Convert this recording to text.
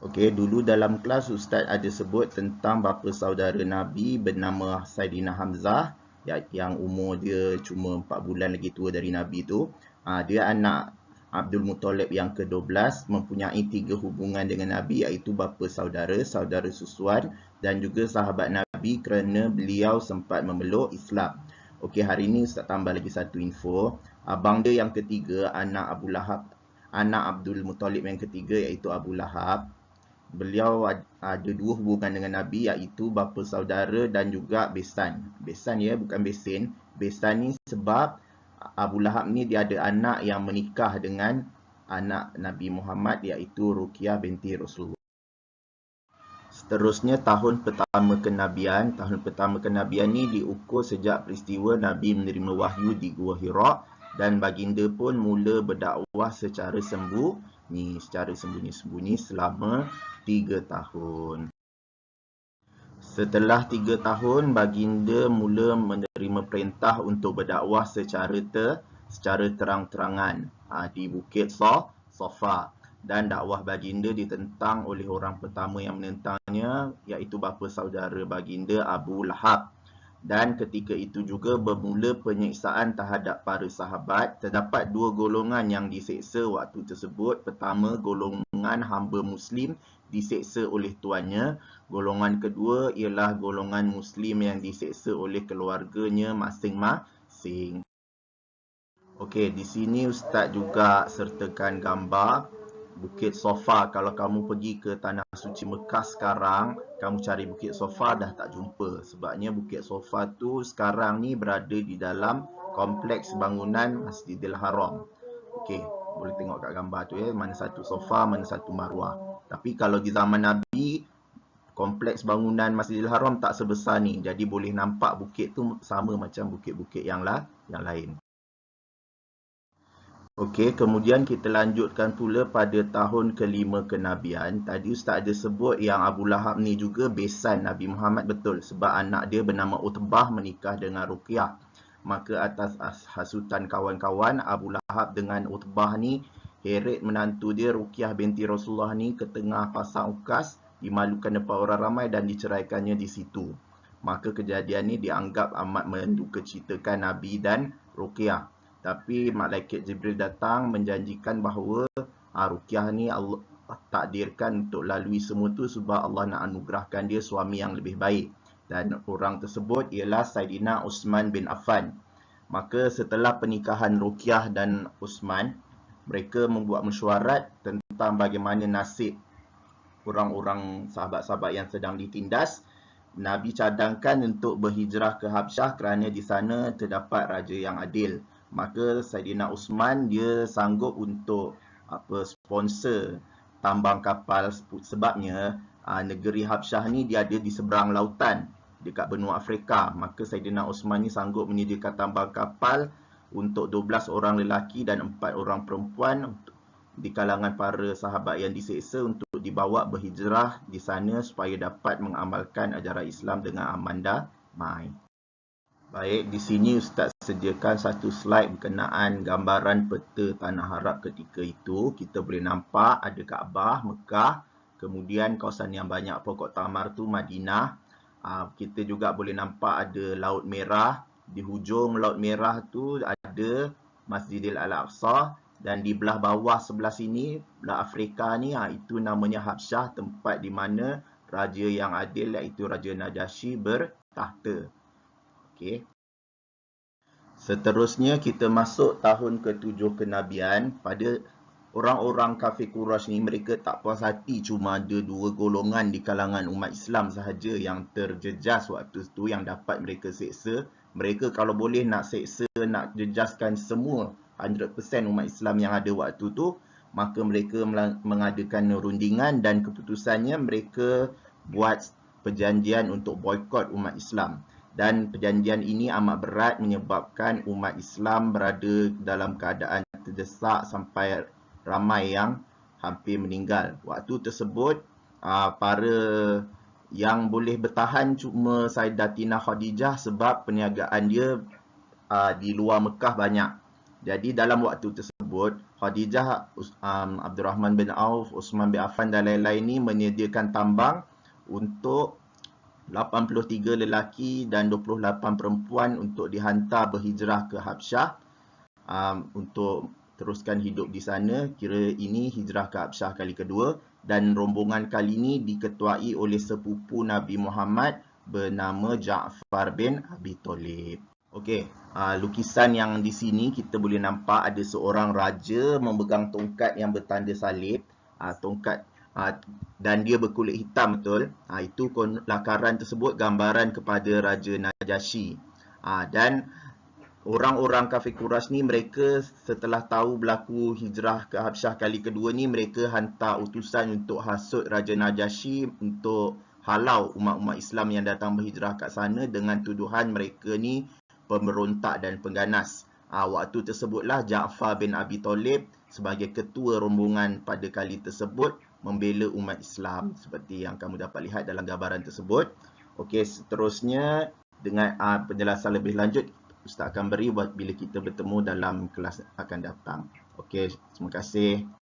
Okey, dulu dalam kelas Ustaz ada sebut tentang bapa saudara Nabi bernama Saidina Hamzah yang umur dia cuma 4 bulan lagi tua dari Nabi tu. Dia anak Abdul Muttalib yang ke-12, mempunyai 3 hubungan dengan Nabi, iaitu bapa saudara, saudara susuan dan juga sahabat Nabi kerana beliau sempat memeluk Islam. Okey, hari ini Ustaz tambah lagi satu info. Abang dia yang ketiga, anak Abu Lahab, anak Abdul Muttalib yang ketiga iaitu Abu Lahab. Beliau ada 2 hubungan dengan Nabi, iaitu bapa saudara dan juga besan. Besan ya, bukan besin. Besan ni sebab Abu Lahab ni dia ada anak yang menikah dengan anak Nabi Muhammad, iaitu Ruqyah binti Rasulullah. Seterusnya tahun pertama kenabian. Tahun pertama kenabian ni diukur sejak peristiwa Nabi menerima wahyu di Gua Hira, dan baginda pun mula berdakwah secara sembunyi-sembunyi selama 3 tahun. Setelah 3 tahun, baginda mula menerima perintah untuk berdakwah secara terang-terangan di Bukit Safa, dan dakwah baginda ditentang oleh orang pertama yang menentangnya, iaitu bapa saudara baginda Abu Lahab. Dan ketika itu juga bermula penyiksaan terhadap para sahabat. Terdapat 2 golongan yang diseksa waktu tersebut. Pertama, golongan hamba muslim diseksa oleh tuannya. Golongan kedua ialah golongan muslim yang diseksa oleh keluarganya masing-masing. Okey, di sini Ustaz juga sertakan gambar Bukit Safa. Kalau kamu pergi ke Tanah Suci Mekah sekarang, kamu cari Bukit Safa dah tak jumpa. Sebabnya Bukit Safa tu sekarang ni berada di dalam kompleks bangunan Masjidil Haram. Okey, boleh tengok kat gambar tu ya, mana satu Safa, mana satu Marwah. Tapi kalau di zaman Nabi, kompleks bangunan Masjidil Haram tak sebesar ni. Jadi boleh nampak bukit tu sama macam bukit-bukit yang lain. Okey, kemudian kita lanjutkan pula pada tahun kelima kenabian. Tadi Ustaz ada sebut yang Abu Lahab ni juga besan Nabi Muhammad, betul. Sebab anak dia bernama Utbah menikah dengan Ruqyah. Maka atas hasutan kawan-kawan, Abu Lahab dengan Utbah ni heret menantu dia Ruqyah binti Rasulullah ni ke tengah pasang ukas, dimalukan depan orang ramai dan diceraikannya di situ. Maka kejadian ni dianggap amat mendukacitakan Nabi dan Ruqyah. Tapi malaikat Jibril datang menjanjikan bahawa Ruqyah ni Allah takdirkan untuk lalui semua tu sebab Allah nak anugerahkan dia suami yang lebih baik. Dan orang tersebut ialah Saidina Uthman bin Affan. Maka setelah pernikahan Ruqyah dan Uthman, mereka membuat mesyuarat tentang bagaimana nasib orang-orang sahabat-sahabat yang sedang ditindas. Nabi cadangkan untuk berhijrah ke Habsyah kerana di sana terdapat raja yang adil. Maka Saidina Uthman dia sanggup untuk sponsor tambang kapal, sebabnya negeri Habsyah ni dia ada di seberang lautan dekat benua Afrika. Maka Saidina Uthman ni sanggup menyediakan tambang kapal untuk 12 orang lelaki dan 4 orang perempuan di kalangan para sahabat yang diseksa untuk dibawa berhijrah di sana supaya dapat mengamalkan ajaran Islam dengan aman damai. Baik, di sini Ustaz sediakan satu slide berkenaan gambaran peta Tanah Arab ketika itu. Kita boleh nampak ada Kaabah, Mekah, kemudian kawasan yang banyak pokok tamar tu Madinah. Kita juga boleh nampak ada Laut Merah. Di hujung Laut Merah tu ada Masjidil Al-Aqsa, dan di belah bawah sebelah sini, belah Afrika ni, itu namanya Habsyah, tempat di mana raja yang adil iaitu Raja Najasyi bertahta. Okay. Seterusnya kita masuk tahun ke-7 kenabian. Pada orang-orang kafir Quraisy ni, mereka tak puas hati cuma ada 2 golongan di kalangan umat Islam sahaja yang terjejas waktu itu yang dapat mereka seksa. Mereka kalau boleh nak seksa, nak jejaskan semua 100% umat Islam yang ada waktu tu, maka mereka mengadakan rundingan dan keputusannya mereka buat perjanjian untuk boikot umat Islam. Dan perjanjian ini amat berat menyebabkan umat Islam berada dalam keadaan terdesak sampai ramai yang hampir meninggal. Waktu tersebut, para yang boleh bertahan cuma Sayyidatina Khadijah sebab perniagaan dia di luar Mekah banyak. Jadi dalam waktu tersebut, Khadijah, Abdul Rahman bin Auf, Uthman bin Affan dan lain-lain ni menyediakan tambang untuk 83 lelaki dan 28 perempuan untuk dihantar berhijrah ke Habsyah untuk teruskan hidup di sana. Kira ini hijrah ke Habsyah kali kedua, dan rombongan kali ini diketuai oleh sepupu Nabi Muhammad bernama Ja'far bin Abi Thalib. Okey, lukisan yang di sini kita boleh nampak ada seorang raja memegang tongkat yang bertanda salib. Tongkat dan dia berkulit hitam, betul. Itu lakaran tersebut gambaran kepada Raja Najasyi. Dan orang-orang kafir Quraisy ni, mereka setelah tahu berlaku hijrah ke Habsyah kali kedua ni, mereka hantar utusan untuk hasut Raja Najasyi untuk halau umat-umat Islam yang datang berhijrah kat sana dengan tuduhan mereka ni pemberontak dan pengganas. Waktu tersebutlah Ja'far bin Abi Thalib sebagai ketua rombongan pada kali tersebut membela umat Islam seperti yang kamu dapat lihat dalam gambaran tersebut. Okey, seterusnya dengan penjelasan lebih lanjut Ustaz akan beri bila kita bertemu dalam kelas akan datang. Okey, terima kasih.